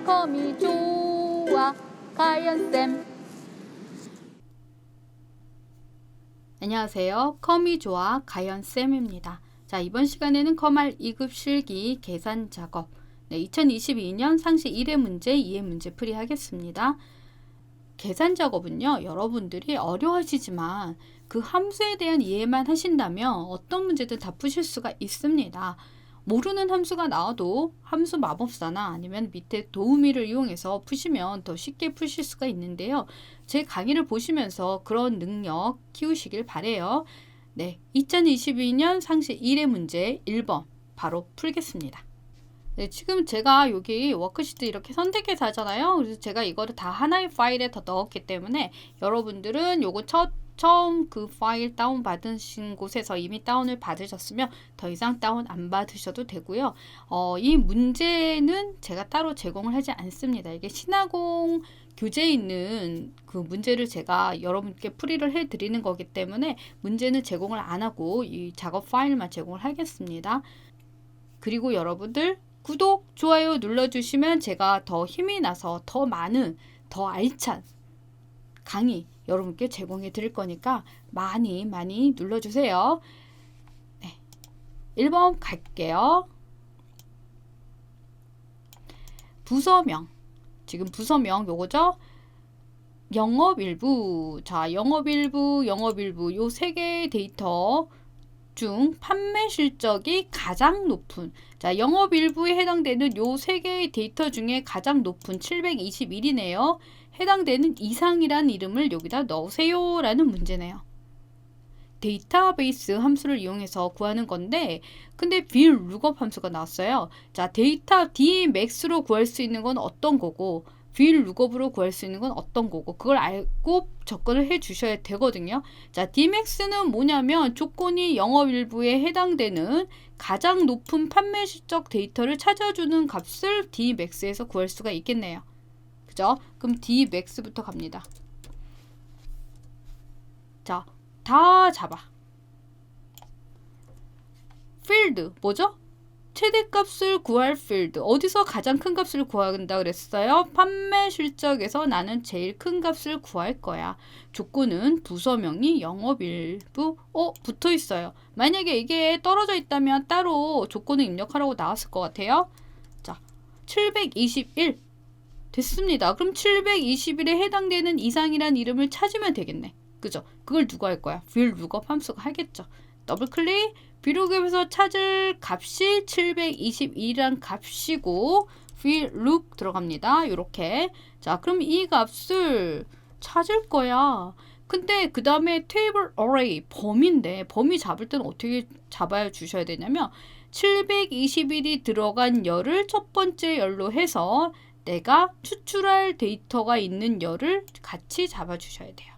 컴이 좋아 가연쌤. 안녕하세요. 컴이 좋아 가연쌤입니다. 자, 이번 시간에는 컴알 2급 실기 계산 작업 2022년 상시 1회 문제, 2회 문제 풀이 하겠습니다. 계산 작업은요, 여러분들이 어려워하시지만 그 함수에 대한 이해만 하신다면 어떤 문제든 다 푸실 수가 있습니다. 모르는 함수가 나와도 함수 마법사나 아니면 밑에 도우미를 이용해서 푸시면 더 쉽게 푸실 수가 있는데요. 제 강의를 보시면서 그런 능력 키우시길 바래요. 네, 2022년 상시 1회 문제 1번 바로 풀겠습니다. 네, 지금 제가 여기 워크시트 이렇게 선택해서 하잖아요. 그래서 제가 이거를 다 하나의 파일에 더 넣었기 때문에 여러분들은 요거 처음 그 파일 다운 받으신 곳에서 이미 다운을 받으셨으면 더 이상 다운 안 받으셔도 되고요. 이 문제는 제가 따로 제공을 하지 않습니다. 이게 신화공 교재에 있는 그 문제를 제가 여러분께 풀이를 해 드리는 거기 때문에 문제는 제공을 안 하고 이 작업 파일만 제공을 하겠습니다. 그리고 여러분들 구독, 좋아요 눌러주시면 제가 더 힘이 나서 더 많은, 더 알찬 강의 여러분께 제공해 드릴 거니까 많이 눌러주세요. 네, 1번 갈게요. 부서명. 지금 부서명 요거죠? 영업일부. 자, 영업일부 요 세 개의 데이터 중 판매 실적이 가장 높은, 자, 영업일부에 해당되는 요 세 개의 데이터 중에 가장 높은 721이네요. 해당되는 이상이란 이름을 여기다 넣으세요 라는 문제네요. 데이터베이스 함수를 이용해서 구하는 건데, 근데 VLOOKUP 함수가 나왔어요. 자, 데이터 Dmax로 구할 수 있는 건 어떤 거고 VLOOKUP으로 구할 수 있는 건 어떤 거고, 그걸 알고 접근을 해 주셔야 되거든요. 자, Dmax는 뭐냐면 조건이 영업일부에 해당되는 가장 높은 판매 실적 데이터를 찾아주는 값을 Dmax에서 구할 수가 있겠네요. 그죠? 그럼 Dmax부터 갑니다. 자, 다 잡아. 필드 뭐죠? 최대값을 구할 필드. 어디서 가장 큰 값을 구한다 그랬어요? 판매 실적에서 나는 제일 큰 값을 구할 거야. 조건은 부서명이 영업일부 붙어 있어요. 만약에 이게 떨어져 있다면 따로 조건을 입력하라고 나왔을 것 같아요. 자, 721 됐습니다. 그럼 721에 해당되는 이상이란 이름을 찾으면 되겠네. 그죠? 그걸 누가 할 거야? VLOOKUP 함수가 하겠죠. 더블 클릭. VLOOKUP에서 찾을 값이 721이란 값이고 VLOOK 들어갑니다. 이렇게. 자, 그럼 이 값을 찾을 거야. 근데 그 다음에 테이블 어레이 범위인데, 범위 잡을 때는 어떻게 잡아야 주셔야 되냐면 721이 들어간 열을 첫 번째 열로 해서 내가 추출할 데이터가 있는 열을 같이 잡아 주셔야 돼요.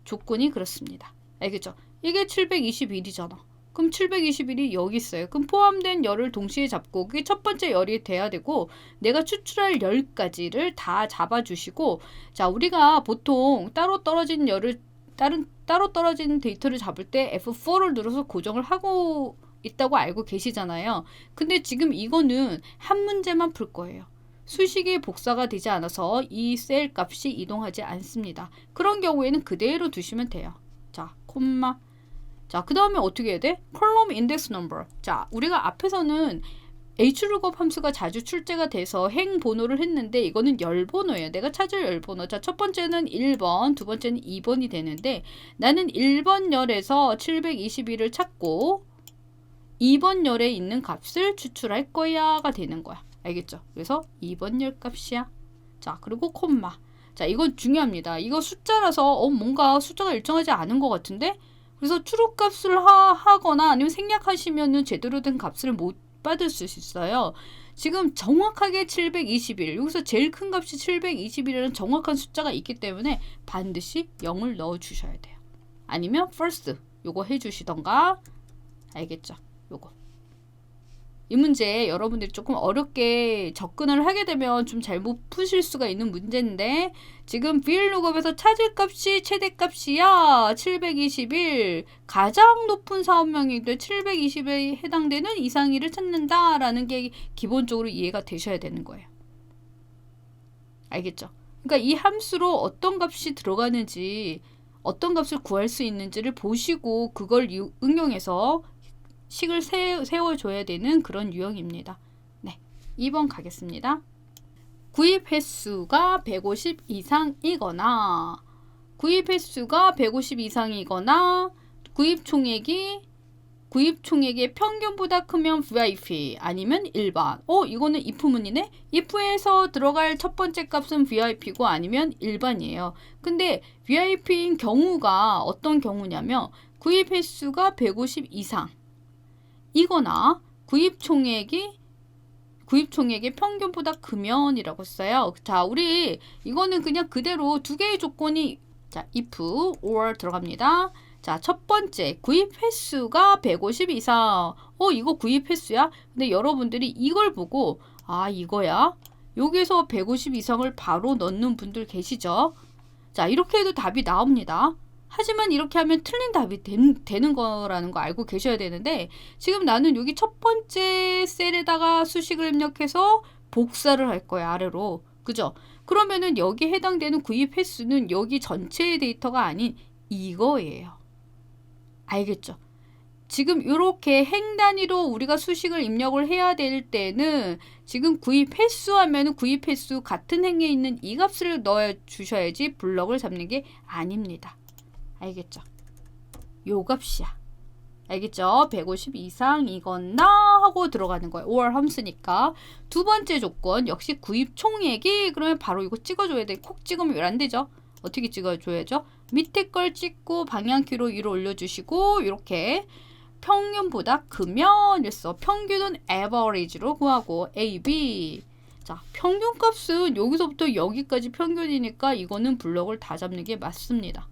조건이 그렇습니다. 알겠죠? 이게 721이잖아. 그럼 721이 여기 있어요. 그럼 포함된 열을 동시에 잡고 그게 첫 번째 열이 돼야 되고, 내가 추출할 열까지를 다 잡아주시고, 자, 우리가 보통 따로 떨어진 열을 따로 떨어진 데이터를 잡을 때 F4를 눌러서 고정을 하고 있다고 알고 계시잖아요. 근데 지금 이거는 한 문제만 풀 거예요. 수식이 복사가 되지 않아서 이 셀 값이 이동하지 않습니다. 그런 경우에는 그대로 두시면 돼요. 자, 콤마. 자, 그 다음에 어떻게 해야 돼? 컬럼 인덱스 넘버. 자, 우리가 앞에서는 HLOOKUP 함수가 자주 출제가 돼서 행 번호를 했는데 이거는 열 번호예요. 내가 찾을 열 번호. 자, 첫 번째는 1번, 두 번째는 2번이 되는데 나는 1번 열에서 721을 찾고 2번 열에 있는 값을 추출할 거야가 되는 거야. 알겠죠? 그래서 2번 열 값이야. 자, 그리고 콤마. 자, 이건 중요합니다. 이거 숫자라서 뭔가 숫자가 일정하지 않은 것 같은데? 그래서 추론값을 하거나 아니면 생략하시면은 제대로 된 값을 못 받을 수 있어요. 지금 정확하게 721, 여기서 제일 큰 값이 721이라는 정확한 숫자가 있기 때문에 반드시 0을 넣어 주셔야 돼요. 아니면 first 요거 해 주시던가. 알겠죠? 요거. 이 문제 여러분들이 조금 어렵게 접근을 하게 되면 좀 잘못 푸실 수가 있는 문제인데, 지금 VLOOKUP에서 찾을 값이 최대값이야 721, 가장 높은 사업명인데 720에 해당되는 이상이를 찾는다 라는 게 기본적으로 이해가 되셔야 되는 거예요. 알겠죠? 그러니까 이 함수로 어떤 값이 들어가는지, 어떤 값을 구할 수 있는지를 보시고 그걸 응용해서 식을 세워줘야 되는 그런 유형입니다. 네, 2번 가겠습니다. 구입 횟수가 150 이상이거나 구입 횟수가 150 이상이거나 구입 총액의 평균보다 크면 VIP 아니면 일반. 이거는 if문이네. if에서 들어갈 첫 번째 값은 VIP고 아니면 일반이에요. 근데 VIP인 경우가 어떤 경우냐면 구입 횟수가 150 이상 이거나 구입 총액의 평균보다 크면이라고 써요. 자, 우리 이거는 그냥 그대로 두 개의 조건이 자, if or 들어갑니다. 자, 첫 번째 구입 횟수가 150 이상. 이거 구입 횟수야? 근데 여러분들이 이걸 보고 이거야. 여기서 150 이상을 바로 넣는 분들 계시죠? 자, 이렇게 해도 답이 나옵니다. 하지만 이렇게 하면 틀린 답이 되는 거라는 거 알고 계셔야 되는데 지금 나는 여기 첫 번째 셀에다가 수식을 입력해서 복사를 할 거야, 아래로. 그죠? 그러면은 여기에 해당되는 구입 횟수는 여기 전체의 데이터가 아닌 이거예요. 알겠죠? 지금 이렇게 행 단위로 우리가 수식을 입력을 해야 될 때는 지금 구입 횟수 하면은 구입 횟수 같은 행에 있는 이 값을 넣어 주셔야지 블럭을 잡는 게 아닙니다. 알겠죠? 요 값이야. 알겠죠? 150 이상이거나 하고 들어가는 거예요. or 함수니까. 두 번째 조건 역시 구입 총액이 그러면 바로 이거 찍어줘야 돼. 콕 찍으면 왜 안 되죠? 어떻게 찍어줘야죠? 밑에 걸 찍고 방향키로 위로 올려주시고 이렇게 평균보다 크면 이랬어. 평균은 average로 구하고 A, B. 자, 평균값은 여기서부터 여기까지 평균이니까 이거는 블럭을 다 잡는 게 맞습니다.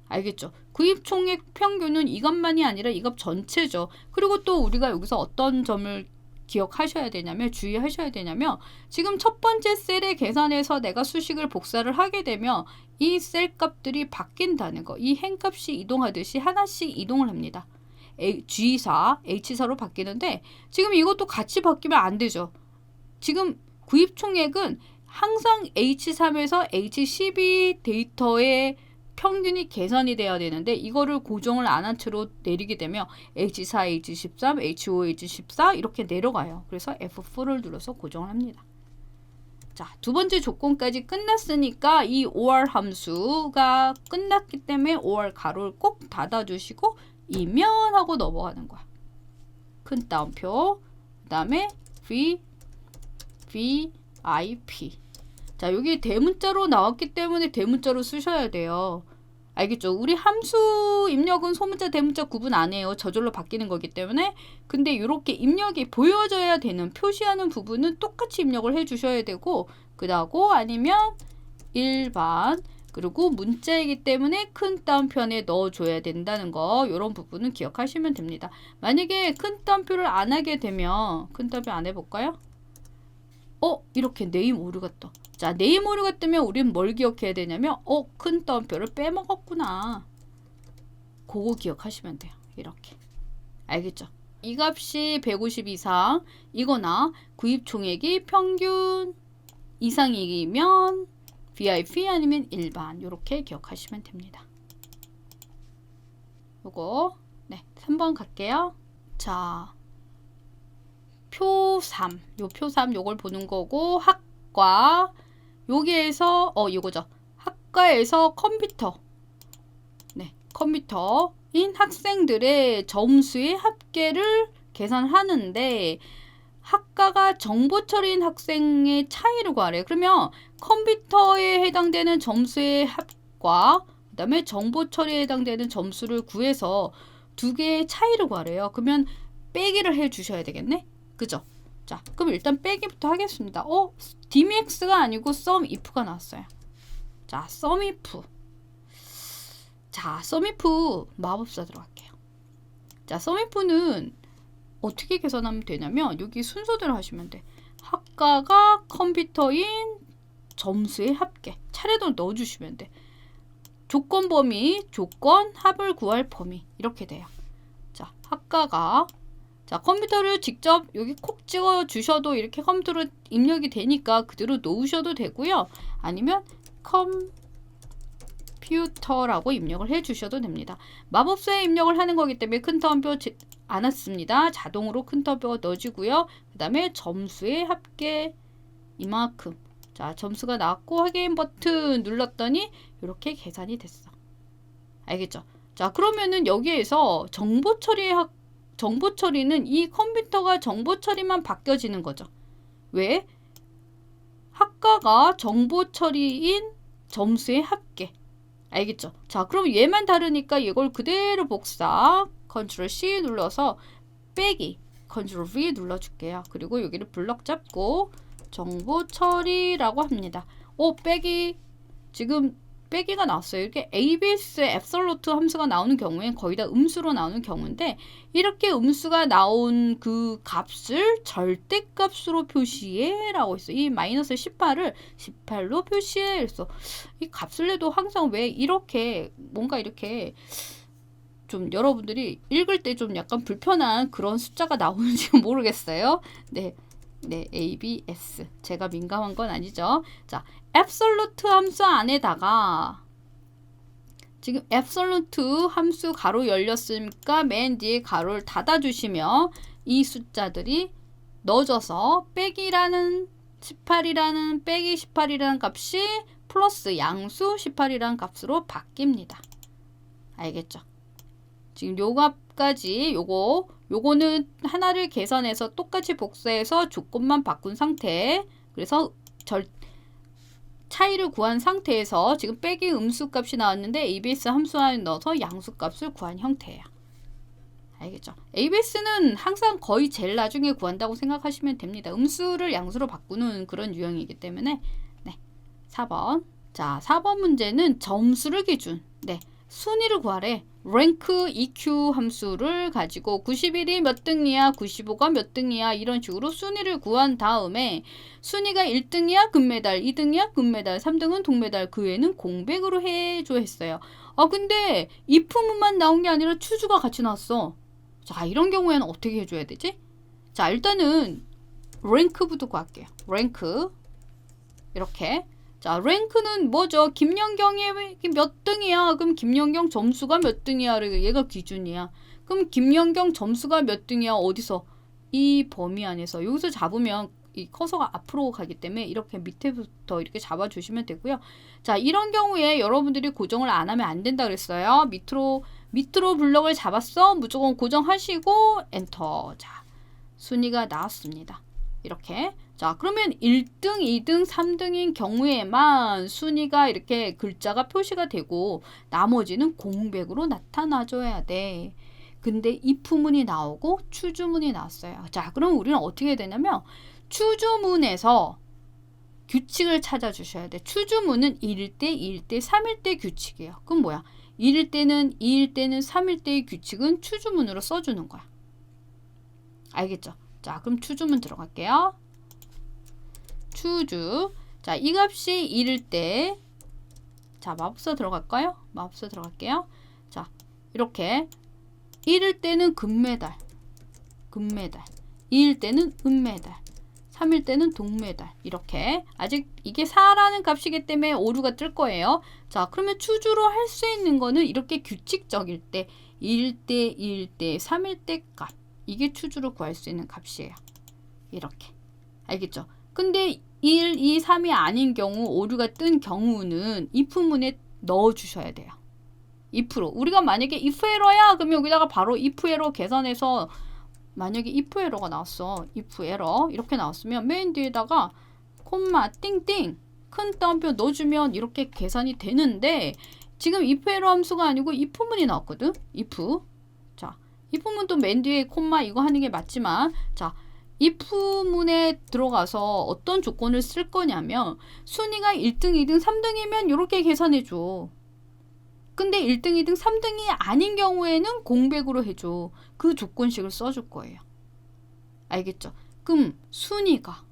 알겠죠? 구입 총액 평균은 이것만이 아니라 이 값 전체죠. 그리고 또 우리가 여기서 어떤 점을 기억하셔야 되냐면 주의하셔야 되냐면 지금 첫 번째 셀의 계산에서 내가 수식을 복사를 하게 되면 이 셀 값들이 바뀐다는 거. 이 행 값이 이동하듯이 하나씩 이동을 합니다. G4, H4로 바뀌는데 지금 이것도 같이 바뀌면 안 되죠. 지금 구입 총액은 항상 H3에서 H12 데이터의 평균이 계산이 돼야 되는데 이거를 고정을 안 한 채로 내리게 되면 H4, H13, H5, H14 이렇게 내려가요. 그래서 F4를 눌러서 고정을 합니다. 자, 두 번째 조건까지 끝났으니까 이 or 함수가 끝났기 때문에 or 가로를 꼭 닫아주시고 이면 하고 넘어가는 거야. 큰 따옴표 그 다음에 VIP. 자, 여기 대문자로 나왔기 때문에 대문자로 쓰셔야 돼요. 알겠죠? 우리 함수 입력은 소문자, 대문자 구분 안 해요. 저절로 바뀌는 거기 때문에. 근데 이렇게 입력이 보여져야 되는 표시하는 부분은 똑같이 입력을 해 주셔야 되고 그다고 아니면 일반 그리고 문자이기 때문에 큰 따옴표에 넣어줘야 된다는 거 이런 부분은 기억하시면 됩니다. 만약에 큰 따옴표를 안 하게 되면 큰 따옴표 안 해볼까요? 이렇게 네임 오류가 떠. 자, 네임 오류가 뜨면 우리는 뭘 기억해야 되냐면 큰 따옴표를 빼먹었구나. 그거 기억하시면 돼요. 이렇게. 알겠죠? 이 값이 150 이상 이거나 구입 총액이 평균 이상이면 VIP 아니면 일반 이렇게 기억하시면 됩니다. 요거 네 3번 갈게요. 자, 표 3. 요 표 3 요걸 보는 거고 학과 여기에서 이거죠. 학과에서 컴퓨터. 네, 컴퓨터인 학생들의 점수의 합계를 계산하는데 학과가 정보 처리인 학생의 차이를 구하래요. 그러면 컴퓨터에 해당되는 점수의 합과 그다음에 정보 처리에 해당되는 점수를 구해서 두 개의 차이를 구하래요. 그러면 빼기를 해 주셔야 되겠네. 그죠? 자, 그럼 일단 빼기부터 하겠습니다. DMX가 아니고 SUMIF가 나왔어요. 자, SUMIF. 자, SUMIF 마법사 들어갈게요. 자, SUMIF는 어떻게 계산하면 되냐면 여기 순서대로 하시면 돼. 학과가 컴퓨터인 점수의 합계. 차례대로 넣어주시면 돼. 조건 범위, 조건 합을 구할 범위 이렇게 돼요. 자, 학과가 자, 컴퓨터를 직접 여기 콕 찍어 주셔도 이렇게 컴퓨터로 입력이 되니까 그대로 놓으셔도 되고요. 아니면 컴퓨터라고 입력을 해 주셔도 됩니다. 마법사에 입력을 하는 거기 때문에 큰 따옴표 안 왔습니다. 자동으로 큰 따옴표가 넣어지고요. 그 다음에 점수의 합계 이만큼. 자, 점수가 나왔고 확인 버튼 눌렀더니 이렇게 계산이 됐어. 알겠죠? 자, 그러면은 여기에서 정보 처리는 이 컴퓨터가 정보 처리만 바뀌어지는 거죠. 왜? 학과가 정보 처리인 점수의 합계. 알겠죠? 자, 그럼 얘만 다르니까 이걸 그대로 복사. 컨트롤 C 눌러서 빼기. 컨트롤 V 눌러줄게요. 그리고 여기를 블럭 잡고 정보 처리라고 합니다. 빼기. 지금 빼기가 나왔어요. 이렇게 ABS 앱솔루트 함수가 나오는 경우엔 거의 다 음수로 나오는 경우인데 이렇게 음수가 나온 그 값을 절대값으로 표시해 라고 했어요. 이 마이너스 18을 18로 표시해. 그래서 이 값을 내도 항상 왜 이렇게 뭔가 이렇게 좀 여러분들이 읽을 때 좀 약간 불편한 그런 숫자가 나오는지 모르겠어요. 네. 네, ABS. 제가 민감한 건 아니죠. 자, 앱솔루트 함수 안에다가 지금 앱솔루트 함수 가로 열렸으니까 맨 뒤에 가로를 닫아주시면 이 숫자들이 넣어져서 빼기라는 18이라는 빼기 18이라는 값이 플러스 양수 18이라는 값으로 바뀝니다. 알겠죠? 지금 요 값까지 요거는 하나를 계산해서 똑같이 복사해서 조건만 바꾼 상태. 그래서 차이를 구한 상태에서 지금 빼기 음수 값이 나왔는데 ABS 함수 안에 넣어서 양수 값을 구한 형태예요. 알겠죠? ABS는 항상 거의 제일 나중에 구한다고 생각하시면 됩니다. 음수를 양수로 바꾸는 그런 유형이기 때문에. 네. 4번. 자, 4번 문제는 점수를 기준. 네. 순위를 구하래. rank EQ 함수를 가지고 91이 몇 등이야, 95가 몇 등이야 이런 식으로 순위를 구한 다음에 순위가 1등이야 금메달, 2등이야 금메달, 3등은 동메달, 그 외에는 공백으로 해줘 했어요. 근데 if문만 나온 게 아니라 추주가 같이 나왔어. 자, 이런 경우에는 어떻게 해줘야 되지? 자, 일단은 rank부터 구할게요. rank 이렇게. 자, 랭크는 뭐죠? 김연경이 몇 등이야? 그럼 김연경 점수가 몇 등이야? 얘가 기준이야. 그럼 김연경 점수가 몇 등이야? 어디서? 이 범위 안에서. 여기서 잡으면 이 커서가 앞으로 가기 때문에 이렇게 밑에부터 이렇게 잡아주시면 되고요. 자, 이런 경우에 여러분들이 고정을 안 하면 안 된다 그랬어요. 밑으로 블럭을 잡았어? 무조건 고정하시고 엔터. 자, 순위가 나왔습니다. 이렇게. 자, 그러면 1등, 2등, 3등인 경우에만 순위가 이렇게 글자가 표시가 되고 나머지는 공백으로 나타나줘야 돼. 근데 if문이 나오고 추주문이 나왔어요. 자, 그럼 우리는 어떻게 해야 되냐면 추주문에서 규칙을 찾아주셔야 돼. 추주문은 1일 때, 2일 때, 3일 때 규칙이에요. 그럼 뭐야? 1일 때는, 2일 때는, 3일 때의 규칙은 추주문으로 써주는 거야. 알겠죠? 자, 그럼 추주문 들어갈게요. 추주. 자, 이 값이 1일 때. 자, 마법사 들어갈까요? 마법사 들어갈게요. 자, 이렇게 1일 때는 금메달. 2일 때는 은메달. 3일 때는 동메달. 이렇게. 아직 이게 4라는 값이기 때문에 오류가 뜰 거예요. 자, 그러면 추주로 할 수 있는 거는 이렇게 규칙적일 때 1일 때, 2일 때, 3일 때 값. 이게 추주로 구할 수 있는 값이에요. 이렇게. 알겠죠? 근데 1, 2, 3이 아닌 경우, 오류가 뜬 경우는 if문에 넣어주셔야 돼요. if로. 우리가 만약에 if 에러야 그러면 여기다가 바로 if 에러 계산해서 만약에 if 에러가 나왔어. if 에러 이렇게 나왔으면 맨 뒤에다가 콤마 띵띵 큰 따옴표 넣어주면 이렇게 계산이 되는데 지금 if 에러 함수가 아니고 if문이 나왔거든. if. 자, if문도 맨 뒤에 콤마 이거 하는 게 맞지만 자, if문에 들어가서 어떤 조건을 쓸 거냐면 순위가 1등, 2등, 3등이면 이렇게 계산해 줘. 근데 1등, 2등, 3등이 아닌 경우에는 공백으로 해줘. 그 조건식을 써줄 거예요. 알겠죠? 그럼 순위가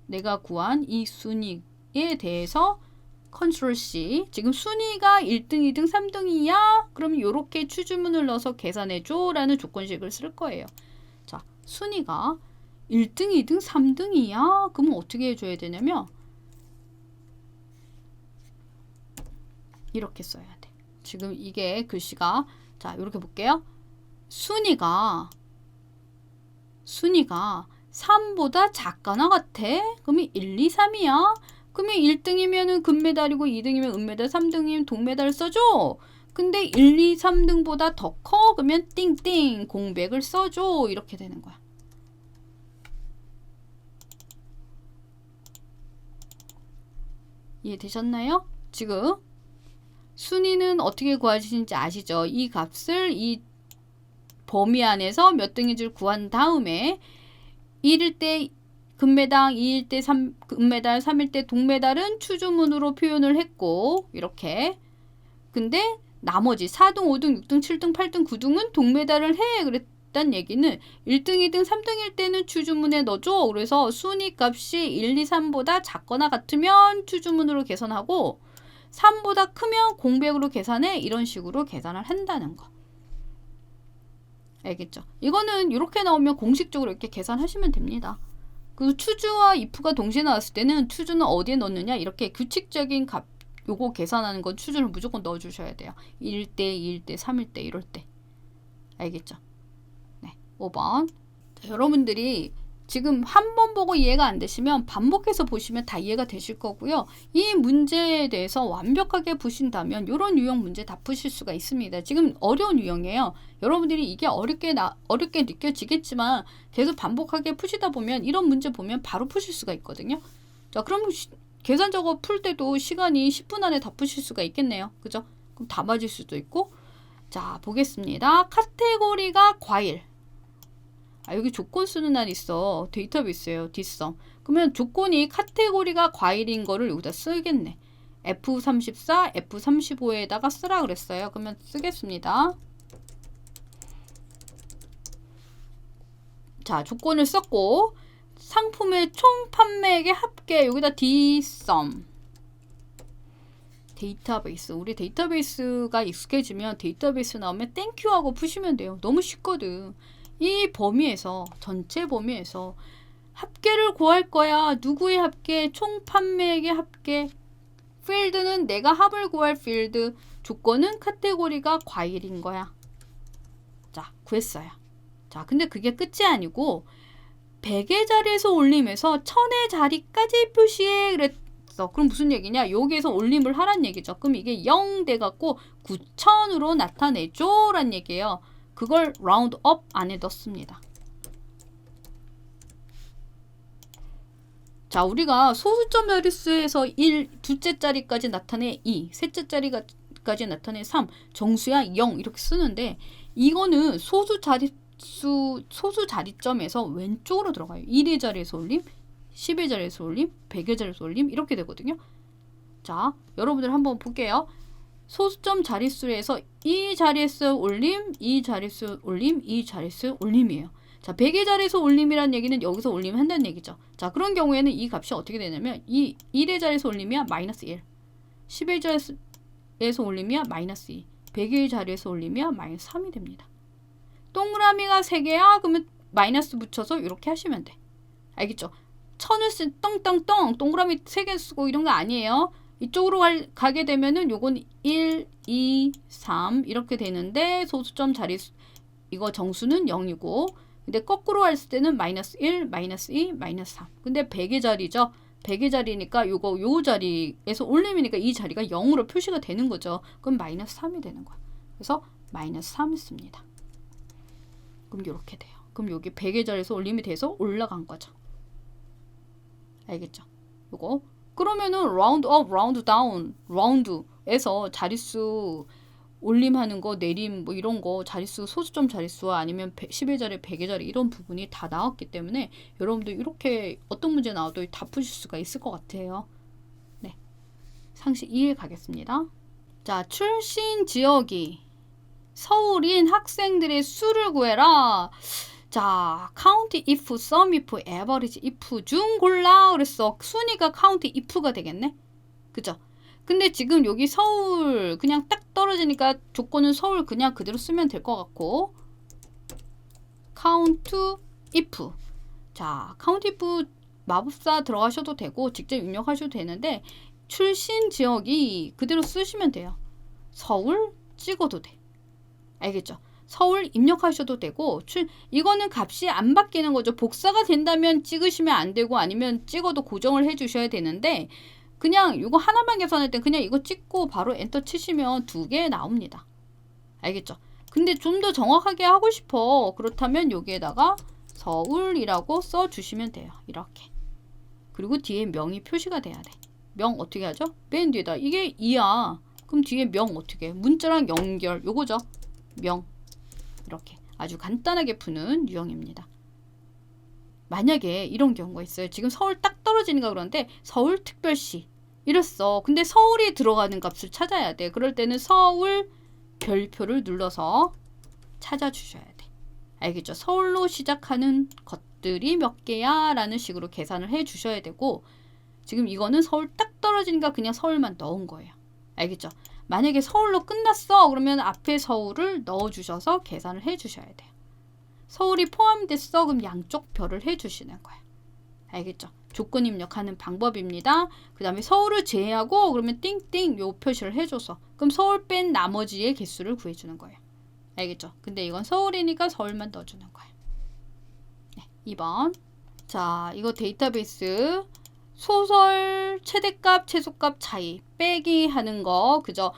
내가 구한 이 순위에 대해서 컨트롤 C 지금 순위가 1등, 2등, 3등이야? 그럼 이렇게 추주문을 넣어서 계산해 줘 라는 조건식을 쓸 거예요. 자, 순위가 1등, 2등, 3등이야. 그러면 어떻게 해줘야 되냐면 이렇게 써야 돼. 지금 이게 글씨가 자 이렇게 볼게요. 순위가 3보다 작거나 같아. 그러면 1, 2, 3이야. 그러면 1등이면 금메달이고 2등이면 은메달, 3등이면 동메달 써줘. 근데 1, 2, 3등보다 더 커? 그러면 띵띵 공백을 써줘. 이렇게 되는 거야. 이해되셨나요? 지금 순위는 어떻게 구하시는지 아시죠? 이 값을 이 범위 안에서 몇 등인지를 구한 다음에 1일 때 금메달, 2일 때 은메달, 3일 때 동메달은 추주문으로 표현을 했고 이렇게. 근데 나머지 4등, 5등, 6등, 7등, 8등, 9등은 동메달을 해. 그랬단 얘기는 1등, 2등, 3등일 때는 추주문에 넣어줘. 그래서 순위 값이 1, 2, 3보다 작거나 같으면 추주문으로 계산하고 3보다 크면 공백으로 계산해. 이런 식으로 계산을 한다는 거. 알겠죠? 이거는 이렇게 나오면 공식적으로 이렇게 계산하시면 됩니다. 그 추주와 if가 동시에 나왔을 때는 추주는 어디에 넣느냐 이렇게 규칙적인 값 요거 계산하는 건 추주를 무조건 넣어주셔야 돼요. 1일 때, 2일 때, 3일 때 이럴 때. 알겠죠? 네, 5번. 자, 여러분들이 지금 한 번 보고 이해가 안 되시면 반복해서 보시면 다 이해가 되실 거고요. 이 문제에 대해서 완벽하게 보신다면 이런 유형 문제 다 푸실 수가 있습니다. 지금 어려운 유형이에요. 여러분들이 이게 어렵게 느껴지겠지만 계속 반복하게 푸시다 보면 이런 문제 보면 바로 푸실 수가 있거든요. 자, 그럼 계산적으로 풀 때도 시간이 10분 안에 다 푸실 수가 있겠네요. 그죠? 그럼 다 맞을 수도 있고. 자, 보겠습니다. 카테고리가 과일. 여기 조건 쓰는 날 있어. 데이터베이스예요. 뒷섬. 그러면 조건이 카테고리가 과일인 거를 여기다 쓰겠네. F34, F35에다가 쓰라 그랬어요. 그러면 쓰겠습니다. 자, 조건을 썼고 상품의 총 판매액의 합계 여기다 뒷섬. 데이터베이스. 우리 데이터베이스가 익숙해지면 데이터베이스 나오면 땡큐 하고 푸시면 돼요. 너무 쉽거든. 이 범위에서 전체 범위에서 합계를 구할 거야. 누구의 합계? 총 판매액의 합계. 필드는 내가 합을 구할 필드. 조건은 카테고리가 과일인 거야. 자, 구했어요. 자, 근데 그게 끝이 아니고 100의 자리에서 올림해서 1000의 자리까지 표시해 그랬어. 그럼 무슨 얘기냐? 여기에서 올림을 하란 얘기죠. 그럼 이게 0 돼갖고 9000으로 나타내줘 란 얘기예요. 그걸 라운드업 안에 넣습니다. 자, 우리가 소수점 자릿수에서 1, 둘째 자리까지 나타내 2, 셋째 자리까지 나타내 3, 정수야 0 이렇게 쓰는데 이거는 소수 자리점에서 왼쪽으로 들어가요. 1의 자리에서 올림, 10의 자리에서 올림, 100의 자리에서 올림 이렇게 되거든요. 자, 여러분들 한번 볼게요. 소수점 자릿수에서 이 자릿수 올림, 이 자릿수 올림, 이 자릿수 올림이에요. 자, 100의 자리에서 올림이라는 얘기는 여기서 올림한다는 얘기죠. 자, 그런 경우에는 이 값이 어떻게 되냐면 이 1의 자리에서 올림이야 마이너스 1, 10의 자리에서 올림이야 마이너스 2, 100의 자리에서 올림이야 마이너스 3이 됩니다. 동그라미가 3개야? 그러면 마이너스 붙여서 이렇게 하시면 돼. 알겠죠? 천을 쓴 떵떵떵 동그라미 3개 쓰고 이런 거 아니에요. 이쪽으로 가게 되면은 요건 1, 2, 3 이렇게 되는데 소수점 자릿수 이거 정수는 0이고 근데 거꾸로 했을 때는 마이너스 1, 마이너스 2, 마이너스 3 근데 100의 자리죠. 100의 자리니까 요 자리에서 올림이니까 이 자리가 0으로 표시가 되는 거죠. 그럼 마이너스 3이 되는 거야. 그래서 마이너스 3을 씁니다. 그럼 이렇게 돼요. 그럼 여기 100의 자리에서 올림이 돼서 올라간 거죠. 알겠죠? 요거 그러면은 라운드 업, 라운드 다운, 라운드에서 자릿수 올림하는 거, 내림 뭐 이런 거 자릿수 소수점 자릿수와 아니면 10의 자리, 100의 자리 이런 부분이 다 나왔기 때문에 여러분들 이렇게 어떤 문제 나와도 다 푸실 수가 있을 것 같아요. 네, 상식 2에 가겠습니다. 자, 출신 지역이 서울인 학생들의 수를 구해라. 자, count if, sum if, average if 중 골라 그랬어. 순위가 count if가 되겠네. 그죠? 근데 지금 여기 서울 그냥 딱 떨어지니까 조건은 서울 그냥 그대로 쓰면 될 것 같고 count if. 자, count if 마법사 들어가셔도 되고 직접 입력하셔도 되는데 출신 지역이 그대로 쓰시면 돼요. 서울 찍어도 돼. 알겠죠? 서울 입력하셔도 되고 이거는 값이 안 바뀌는 거죠. 복사가 된다면 찍으시면 안 되고 아니면 찍어도 고정을 해 주셔야 되는데 그냥 이거 하나만 계산할 때 그냥 이거 찍고 바로 엔터 치시면 2개 나옵니다. 알겠죠? 근데 좀 더 정확하게 하고 싶어. 그렇다면 여기에다가 서울이라고 써주시면 돼요. 이렇게. 그리고 뒤에 명이 표시가 돼야 돼. 명 어떻게 하죠? 맨 뒤에다. 이게 2야. 그럼 뒤에 명 어떻게 해? 문자랑 연결. 요거죠. 명. 이렇게. 아주 간단하게 푸는 유형입니다. 만약에 이런 경우가 있어요. 지금 서울 딱 떨어지는가 그러는데 서울특별시 이랬어. 근데 서울이 들어가는 값을 찾아야 돼. 그럴 때는 서울 별표를 눌러서 찾아주셔야 돼. 알겠죠? 서울로 시작하는 것들이 몇 개야? 라는 식으로 계산을 해 주셔야 되고 지금 이거는 서울 딱 떨어지니까 그냥 서울만 넣은 거예요. 알겠죠? 만약에 서울로 끝났어. 그러면 앞에 서울을 넣어주셔서 계산을 해 주셔야 돼요. 서울이 포함됐어. 그럼 양쪽 별을 해 주시는 거예요. 알겠죠? 조건 입력하는 방법입니다. 그 다음에 서울을 제외하고 그러면 띵띵 요 표시를 해줘서 그럼 서울 뺀 나머지의 개수를 구해주는 거예요. 알겠죠? 근데 이건 서울이니까 서울만 넣어주는 거예요. 네, 2번. 자, 이거 데이터베이스 소설 최대값 최소값 차이 빼기 하는 거 그죠?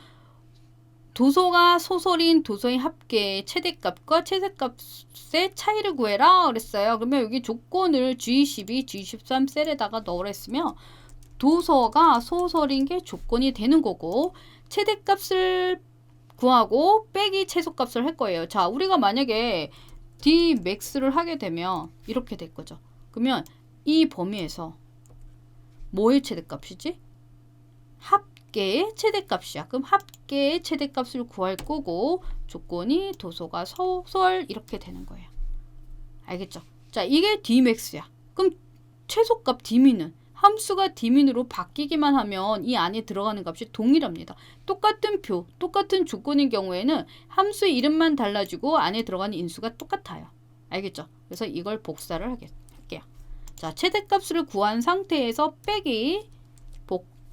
도소가 소설인 도서의 합계의 최대값과 최대값의 차이를 구해라 그랬어요. 그러면 여기 조건을 G12, G13 셀에다가 넣으라 했으면 도서가 소설인 게 조건이 되는 거고 최대값을 구하고 빼기 최소값을 할 거예요. 자, 우리가 만약에 Dmax를 하게 되면 이렇게 될 거죠. 그러면 이 범위에서 뭐의 최대값이지? 합계의 최대값이야. 그럼 합계의 최대값을 구할 거고 조건이 도서가 소설 이렇게 되는 거예요. 알겠죠? 자, 이게 Dmax야. 그럼 최소값 D민은 함수가 D민으로 바뀌기만 하면 이 안에 들어가는 값이 동일합니다. 똑같은 표, 똑같은 조건인 경우에는 함수 이름만 달라지고 안에 들어가는 인수가 똑같아요. 알겠죠? 그래서 이걸 복사를 할게요. 자, 최대값을 구한 상태에서 빼기,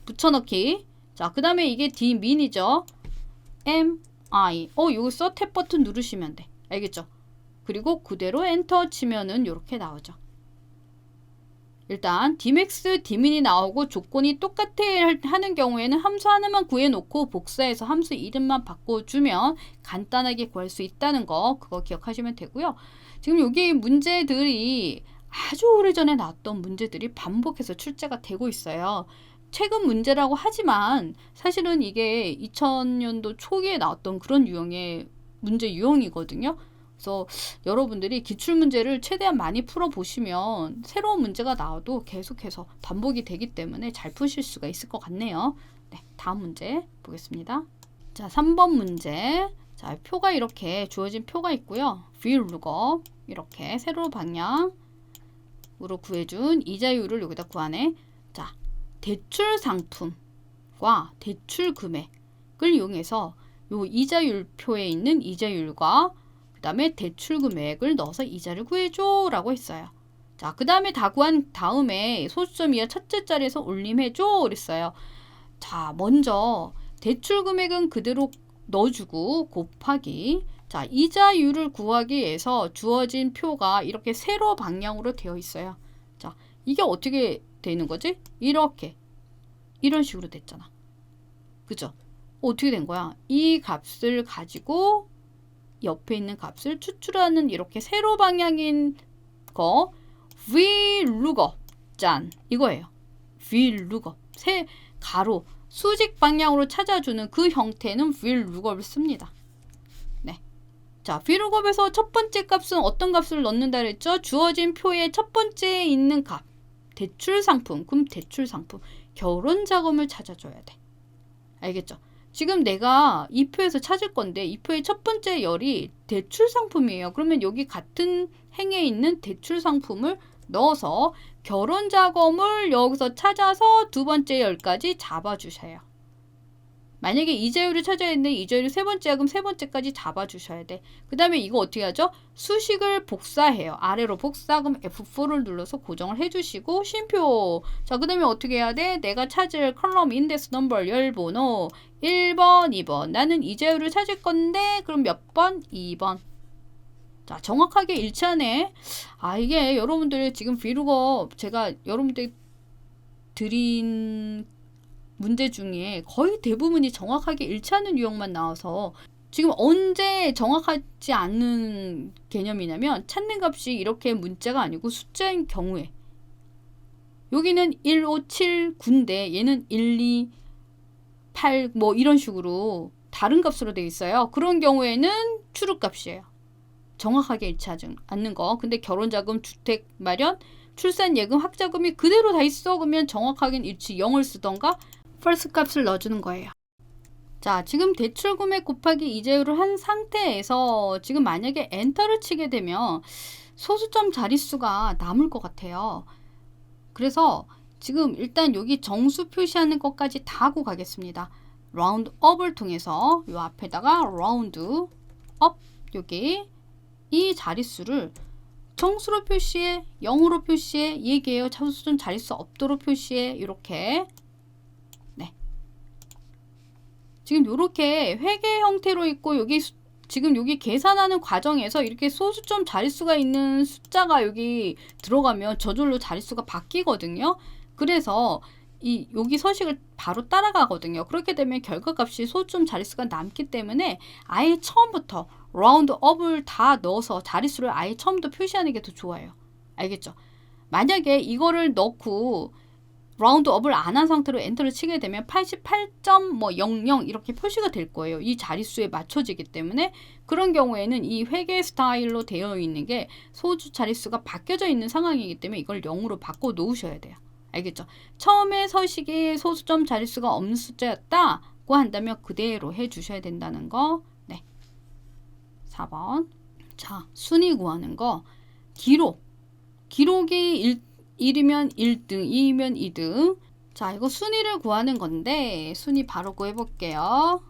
붙여넣기. 자, 그 다음에 이게 D민이죠. MI. 여기서 탭 버튼 누르시면 돼. 알겠죠? 그리고 그대로 엔터 치면은 이렇게 나오죠. 일단 Dmax, D민이 나오고 조건이 똑같아 하는 경우에는 함수 하나만 구해놓고 복사해서 함수 이름만 바꿔주면 간단하게 구할 수 있다는 거 그거 기억하시면 되고요. 지금 여기 문제들이 아주 오래전에 나왔던 문제들이 반복해서 출제가 되고 있어요. 최근 문제라고 하지만 사실은 이게 2000년도 초기에 나왔던 그런 유형의 문제 유형이거든요. 그래서 여러분들이 기출문제를 최대한 많이 풀어보시면 새로운 문제가 나와도 계속해서 반복이 되기 때문에 잘 푸실 수가 있을 것 같네요. 네, 다음 문제 보겠습니다. 자, 3번 문제. 자, 표가 이렇게 주어진 표가 있고요. VLOOKUP 이렇게 세로 방향으로 구해준 이자율을 여기다 구하네. 자, 대출 상품과 대출 금액을 이용해서 요 이자율 표에 있는 이자율과 그 다음에 대출 금액을 넣어서 이자를 구해줘 라고 했어요. 자, 그 다음에 다 구한 다음에 소수점 이하 첫째 자리에서 올림해줘 그랬어요. 자, 먼저 대출 금액은 그대로 넣어주고 곱하기 자, 이자율을 구하기 위해서 주어진 표가 이렇게 세로 방향으로 되어 있어요. 자, 이게 어떻게 되는 거지? 이렇게 이런 식으로 됐잖아. 그죠? 어떻게 된 거야? 이 값을 가지고 옆에 있는 값을 추출하는 이렇게 세로 방향인 거 VLOOKUP 짠 이거예요. VLOOKUP 세 가로 수직 방향으로 찾아주는 그 형태는 VLOOKUP을 씁니다. 네. 자, VLOOKUP에서 첫 번째 값은 어떤 값을 넣는다 그랬죠? 주어진 표의 첫 번째에 있는 값 대출 상품. 그럼 대출 상품 결혼 자금을 찾아줘야 돼. 알겠죠? 지금 내가 이 표에서 찾을 건데 이 표의 첫 번째 열이 대출 상품이에요. 그러면 여기 같은 행에 있는 대출 상품을 넣어서 결혼 자금을 여기서 찾아서 두 번째 열까지 잡아주세요. 만약에 이자율을 찾아야 했는데 이자율이 세 번째야 그럼 세 번째까지 잡아주셔야 돼. 그 다음에 이거 어떻게 하죠? 수식을 복사해요. 아래로 복사. 그럼 F4를 눌러서 고정을 해주시고 쉼표. 자, 그 다음에 어떻게 해야 돼? 내가 찾을 컬럼 인덱스 넘버 열번호 1번, 2번. 나는 이자율을 찾을 건데 그럼 몇 번? 2번. 자, 정확하게 일치하네. 아, 이게 여러분들 지금 VLOOKUP 제가 여러분들 드린 문제 중에 거의 대부분이 정확하게 일치하는 유형만 나와서 지금 언제 정확하지 않는 개념이냐면 찾는 값이 이렇게 문자가 아니고 숫자인 경우에 여기는 1, 5, 7, 9인데 얘는 1, 2, 8 뭐 이런 식으로 다른 값으로 되어 있어요. 그런 경우에는 추루값이에요. 정확하게 일치하지 않는 거. 근데 결혼자금, 주택 마련, 출산예금, 학자금이 그대로 다 있어. 그러면 정확하게 일치 0을 쓰던가 false 값을 넣어주는 거예요. 자, 지금 대출금액 곱하기 이자율을 한 상태에서 지금 만약에 엔터를 치게 되면 소수점 자릿수가 남을 것 같아요. 그래서 지금 일단 여기 정수 표시하는 것까지 다 하고 가겠습니다. 라운드 업을 통해서 요 앞에다가 라운드 업 여기 이 자릿수를 정수로 표시해, 0으로 표시해, 얘기해요. 소수점 자릿수 없도록 표시해. 이렇게 지금 이렇게 회계 형태로 있고 여기 지금 여기 계산하는 과정에서 이렇게 소수점 자릿수가 있는 숫자가 여기 들어가면 저절로 자릿수가 바뀌거든요. 그래서 여기 서식을 바로 따라가거든요. 그렇게 되면 결과값이 소수점 자릿수가 남기 때문에 아예 처음부터 라운드 업을 다 넣어서 자릿수를 아예 처음부터 표시하는 게 더 좋아요. 알겠죠? 만약에 이거를 넣고 라운드 업을 안 한 상태로 엔터를 치게 되면 88.00 이렇게 표시가 될 거예요. 이 자릿수에 맞춰지기 때문에 그런 경우에는 이 회계 스타일로 되어 있는 게 소수 자릿수가 바뀌어져 있는 상황이기 때문에 이걸 0으로 바꿔 놓으셔야 돼요. 알겠죠? 처음에 서식이 소수점 자릿수가 없는 숫자였다고 한다면 그대로 해주셔야 된다는 거. 네. 4번. 자, 순위 구하는 거. 기록이 1이면 1등, 2이면 2등. 자, 이거 순위를 구하는 건데 순위 바로 구해 볼게요.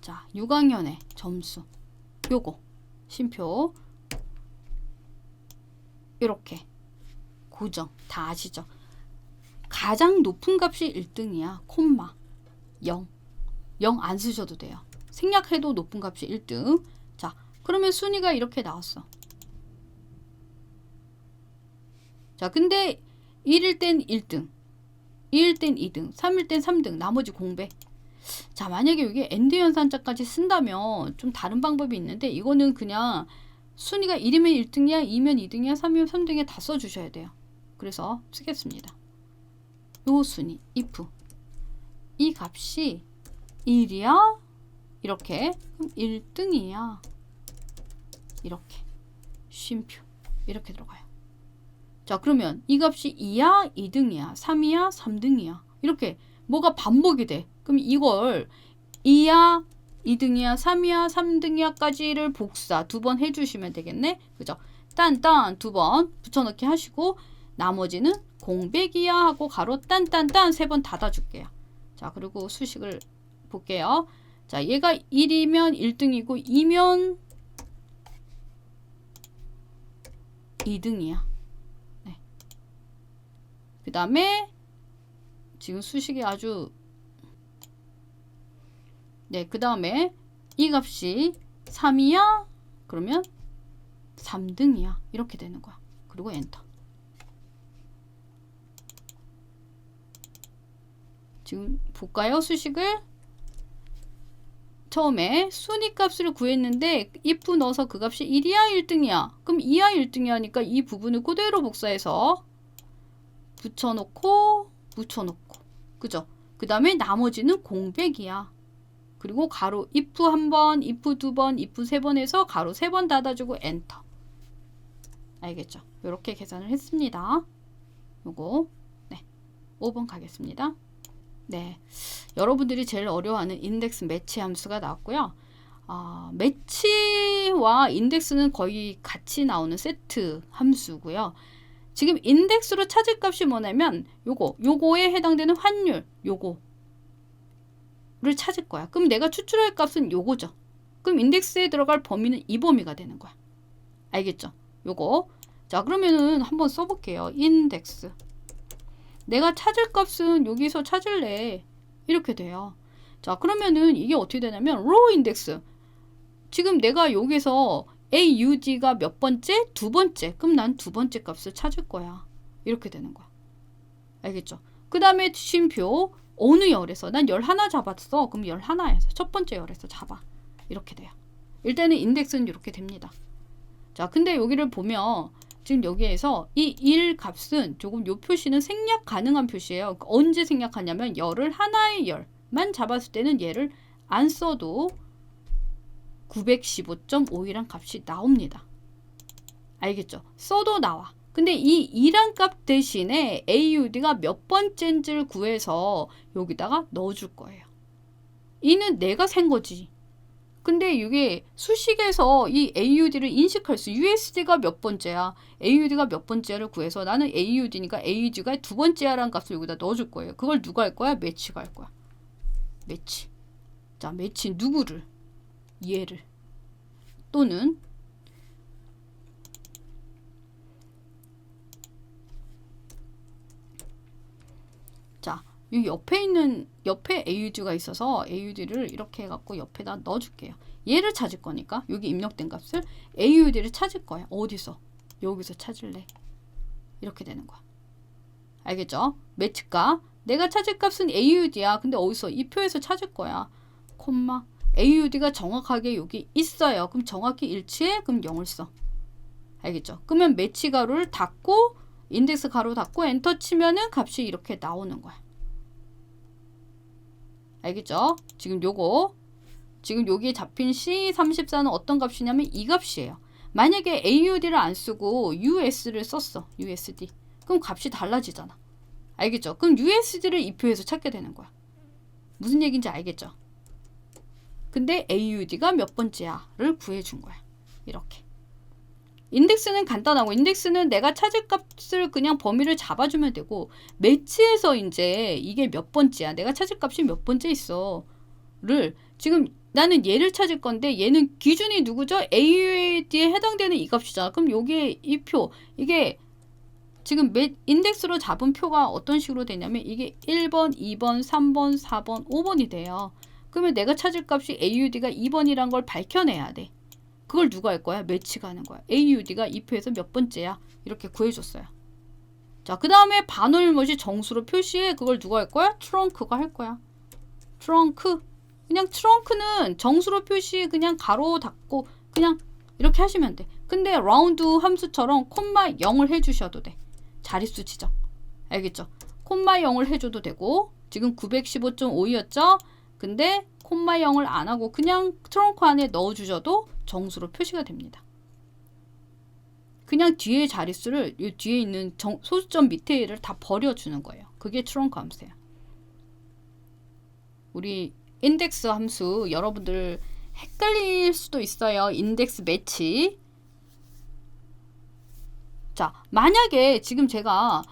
자, 6학년의 점수. 요거 쉼표. 이렇게 고정. 다 아시죠? 가장 높은 값이 1등이야. 콤마 0. 0 안 쓰셔도 돼요. 생략해도 높은 값이 1등. 자, 그러면 순위가 이렇게 나왔어. 자, 근데 1일 땐 1등, 2일 땐 2등, 3일 땐 3등, 나머지 공백. 자, 만약에 여기 엔드 연산자까지 쓴다면 좀 다른 방법이 있는데 이거는 그냥 순위가 1이면 1등이야, 2면 2등이야, 3이면 3등이야 다 써주셔야 돼요. 그래서 쓰겠습니다. 요 순위, if 이 값이 1이야, 이렇게 그럼 1등이야, 이렇게 쉼표 이렇게 들어가요. 자, 그러면 이 값이 2야, 2등이야, 3이야, 3등이야. 이렇게 뭐가 반복이 돼. 그럼 이걸 2야, 2등이야, 3이야, 3등이야까지를 복사 2번 해주시면 되겠네. 그죠? 딴딴 2번 붙여넣기 하시고 나머지는 공백이야 하고 가로 딴딴딴 3번 닫아줄게요. 자, 그리고 수식을 볼게요. 자, 얘가 1이면 1등이고 2면 2등이야. 그 다음에 지금 수식이 아주 그 다음에 이 값이 3이야 그러면 3등이야 이렇게 되는 거야. 그리고 엔터. 지금 볼까요? 수식을 처음에 순위 값을 구했는데 if 넣어서 그 값이 1이야 1등이야 그럼 2야 1등이야 하니까 이 부분을 그대로 복사해서 붙여놓고 그죠? 그 다음에 나머지는 공백이야. 그리고 가로 if 한 번, if 두 번, if 세 번 해서 가로 3번 닫아주고 엔터. 알겠죠? 이렇게 계산을 했습니다. 요거 5번 가겠습니다. 네, 여러분들이 제일 어려워하는 인덱스 매치 함수가 나왔고요. 매치와 인덱스는 거의 같이 나오는 세트 함수고요. 지금 인덱스로 찾을 값이 뭐냐면 요거에 해당되는 환율 요거를 찾을 거야. 그럼 내가 추출할 값은 요거죠. 그럼 인덱스에 들어갈 범위는 이 범위가 되는 거야. 알겠죠? 요거. 자, 그러면은 한번 써볼게요. 인덱스. 내가 찾을 값은 여기서 찾을래. 이렇게 돼요. 자, 그러면은 이게 어떻게 되냐면 row 인덱스. 지금 내가 여기서 AUD가 몇 번째? 두 번째. 그럼 난 두 번째 값을 찾을 거야. 이렇게 되는 거야. 알겠죠? 그 다음에 쉼표 어느 열에서 난 11 잡았어. 그럼 11에서 첫 번째 열에서 잡아. 이렇게 돼요. 일단은 인덱스는 이렇게 됩니다. 자, 근데 여기를 보면 지금 여기에서 이 1 값은 조금 요 표시는 생략 가능한 표시예요. 언제 생략하냐면 열을 하나의 열만 잡았을 때는 얘를 안 써도 915.5이란 값이 나옵니다. 알겠죠? 써도 나와. 근데 이 2란 값 대신에 AUD가 몇 번째인지를 구해서 여기다가 넣어줄 거예요. 이는 내가 센 거지. 근데 이게 수식에서 이 AUD를 인식할 수 USD가 몇 번째야 AUD가 몇 번째를 구해서 나는 AUD니까 AUD가 두 번째야 라는 값을 여기다 넣어줄 거예요. 그걸 누가 할 거야? 매치가 할 거야. 매치. 자, 매치 누구를? 얘를. 또는 자, 이 옆에 AUD가 있어서 AUD를 이렇게 해갖고 옆에다 넣어줄게요. 얘를 찾을 거니까 여기 입력된 값을 AUD를 찾을 거야. 어디서? 여기서 찾을래. 이렇게 되는 거야. 알겠죠? 매치가 내가 찾을 값은 AUD야. 근데 어디서? 이 표에서 찾을 거야. 콤마 AUD가 정확하게 여기 있어요. 그럼 정확히 일치해? 그럼 0을 써. 알겠죠? 그러면 매치 가로를 닫고 인덱스 가로 닫고 엔터 치면은 값이 이렇게 나오는 거야. 알겠죠? 지금 여기에 잡힌 C34는 어떤 값이냐면 이 값이에요. 만약에 AUD를 안 쓰고 US를 썼어. USD. 그럼 값이 달라지잖아. 알겠죠? 그럼 USD를 이 표에서 찾게 되는 거야. 무슨 얘기인지 알겠죠? 근데 AUD가 몇 번째야를 구해준 거야. 이렇게. 인덱스는 간단하고 인덱스는 내가 찾을 값을 그냥 범위를 잡아주면 되고 매치에서 이제 이게 몇 번째야. 내가 찾을 값이 몇 번째 있어를 지금 나는 얘를 찾을 건데 얘는 기준이 누구죠? AUD에 해당되는 이 값이잖아. 그럼 여기에 이 표 이게 지금 인덱스로 잡은 표가 어떤 식으로 되냐면 이게 1번, 2번, 3번, 4번, 5번이 돼요. 그러면 내가 찾을 값이 AUD가 2번이란 걸 밝혀내야 돼. 그걸 누가 할 거야? 매치가 하는 거야. AUD가 이 표에서 몇 번째야? 이렇게 구해줬어요. 자, 그 다음에 반올못이 정수로 표시해. 그걸 누가 할 거야? 트렁크가 할 거야. 트렁크. 그냥 트렁크는 정수로 표시 그냥 가로 닫고 그냥 이렇게 하시면 돼. 근데 라운드 함수처럼 콤마 0을 해주셔도 돼. 자릿수 지정. 알겠죠? 콤마 0을 해줘도 되고 지금 915.5였죠? 근데 콤마 0을 안 하고 그냥 트렁크 안에 넣어주셔도 정수로 표시가 됩니다. 그냥 뒤에 자릿수를 이 뒤에 있는 소수점 밑에를 다 버려주는 거예요. 그게 트렁크 함수예요. 우리 인덱스 함수 여러분들 헷갈릴 수도 있어요. 인덱스 매치. 자, 만약에 지금 제가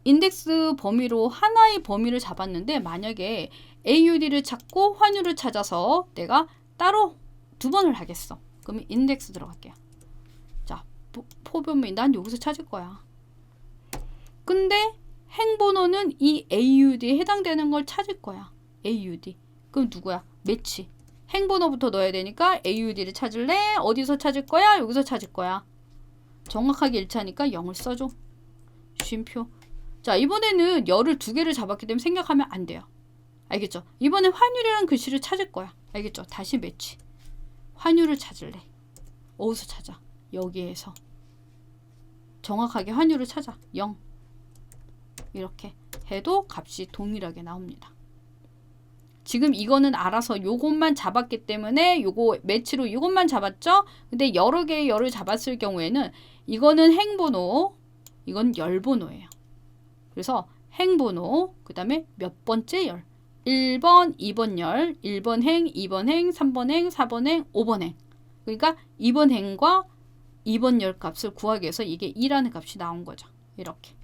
인덱스 범위로 하나의 범위를 잡았는데 만약에 AUD를 찾고 환율을 찾아서 내가 따로 두 번을 하겠어. 그러면 인덱스 들어갈게요. 자, 포범위 난 여기서 찾을 거야. 근데 행번호는 이 AUD에 해당되는 걸 찾을 거야. AUD. 그럼 누구야? 매치. 행번호부터 넣어야 되니까 AUD를 찾을래? 어디서 찾을 거야? 여기서 찾을 거야. 정확하게 일치하니까 0을 써줘. 쉼표. 자, 이번에는 열을 두 개를 잡았기 때문에 생략하면 안 돼요. 알겠죠? 이번에 환율이라는 글씨를 찾을 거야. 알겠죠? 다시 매치. 환율을 찾을래. 어디서 찾아? 여기에서. 정확하게 환율을 찾아. 0. 이렇게 해도 값이 동일하게 나옵니다. 지금 이거는 알아서 요것만 잡았기 때문에 요거 매치로 이것만 잡았죠? 근데 여러 개의 열을 잡았을 경우에는 이거는 행번호, 이건 열번호예요. 그래서 행번호, 그 다음에 몇 번째 열. 1번, 2번 열, 1번 행, 2번 행, 3번 행, 4번 행, 5번 행. 그러니까 2번 행과 2번 열 값을 구하기 위해서 이게 2라는 값이 나온 거죠. 이렇게.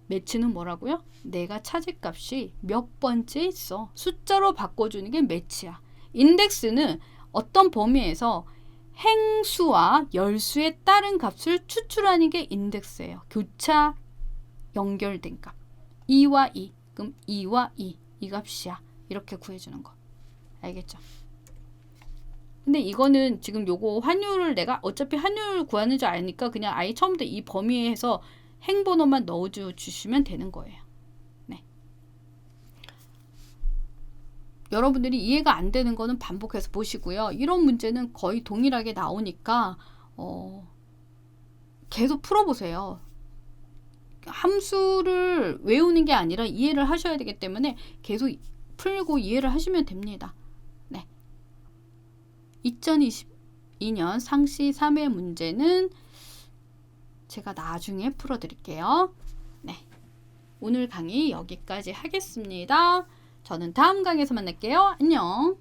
매치는 뭐라고요? 내가 찾을 값이 몇 번째 있어. 숫자로 바꿔주는 게 매치야. 인덱스는 어떤 범위에서 행수와 열수에 따른 값을 추출하는 게 인덱스예요. 교차 연결된 값. 2와 2. 그럼 2와 2. 이 값이야. 이렇게 구해주는 거. 알겠죠? 근데 이거는 지금 요거 환율을 내가 어차피 환율 구하는 줄 아니까 그냥 아예 처음부터 이 범위에서 행번호만 넣어주시면 되는 거예요. 네. 여러분들이 이해가 안 되는 거는 반복해서 보시고요. 이런 문제는 거의 동일하게 나오니까 계속 풀어보세요. 함수를 외우는 게 아니라 이해를 하셔야 되기 때문에 계속 풀고 이해를 하시면 됩니다. 네. 2022년 상시 3회 문제는 제가 나중에 풀어드릴게요. 네. 오늘 강의 여기까지 하겠습니다. 저는 다음 강의에서 만날게요. 안녕.